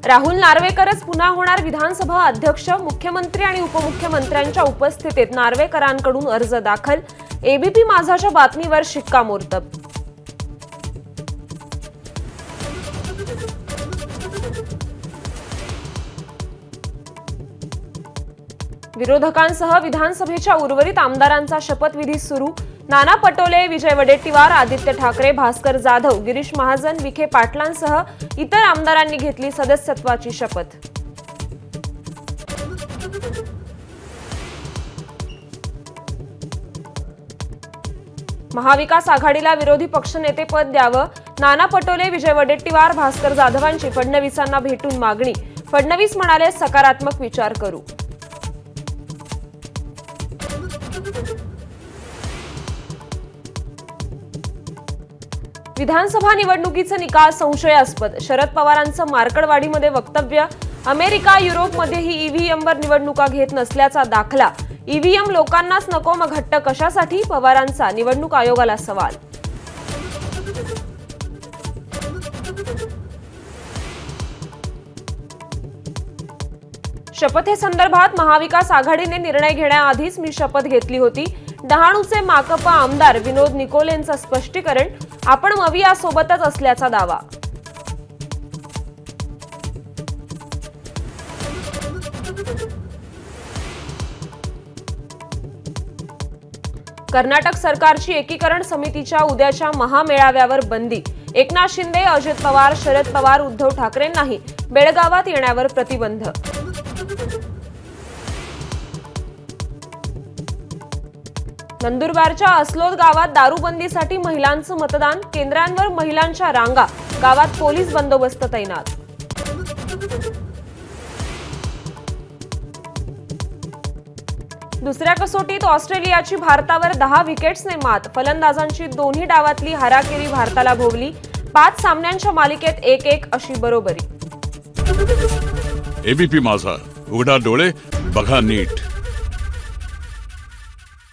राहुल नार्वेकरच पुन्हा होणार विधानसभा अध्यक्ष। मुख्यमंत्री आणि उपमुख्यमंत्र्यांच्या उपस्थितीत नार्वेकरांकडून अर्ज दाखल। एबीपी माझाच्या बातमीवर शिक्कामोर्तब। विरोधकांसह विधानसभेच्या उर्वरित आमदारांचा शपथविधी सुरू। नाना पटोले, विजय वडेट्टीवार, आदित्य ठाकरे, भास्कर जाधव, गिरीश महाजन, विखे पाटलांसह इतर आमदारांनी घेतली सदस्यत्वाची शपथ। महाविकास आघाडीला विरोधी पक्षनेतेपद द्यावं। नाना पटोले, विजय वडेट्टीवार, भास्कर जाधवांची फडणवीसांना भेटून मागणी। फडणवीस म्हणाले, सकारात्मक विचार करू। विधानसभा निवडणुकीचे निकाल संशयास्पद। शरद पवारांचं मार्कडवाडीमध्ये वक्तव्य। अमेरिका, युरोपमध्येही ईव्हीएमवर निवडणुका घेत नसल्याचा दाखला। ईव्हीएम लोकांनाच नको मग हट्ट कशासाठी? पवारांचा निवडणूक आयोगाला सवाल। शपथेसंदर्भात महाविकास आघाडीने निर्णय घेण्याआधीच मी शपथ घेतली होती। डहाणूचे माकपा आमदार विनोद निकोलेंचं स्पष्टीकरण। आपण मवियासोबतच असल्याचा दावा। कर्नाटक सरकारची एकीकरण समितीच्या उद्याच्या महामेळाव्यावर बंदी। एकनाथ शिंदे, अजित पवार, शरद पवार, उद्धव ठाकरेंनाही बेळगावात येण्यावर प्रतिबंध। नंदुरबारच्या अस्लोद गावात दारूबंदीसाठी महिलांचं मतदान। केंद्रांवर महिलांच्या रांगा। गावात पोलीस बंदोबस्त तैनात। दुसऱ्या कसोटीत ऑस्ट्रेलियाची भारतावर 10 विकेट्सने मात। फलंदाजांची दोन्ही डावातली हाराकिरी भारताला भोवली। 5 सामन्यांच्या मालिकेत 1-1 अशी बरोबरी। एबीपी माझा, उघडा डोळे बघा नीट।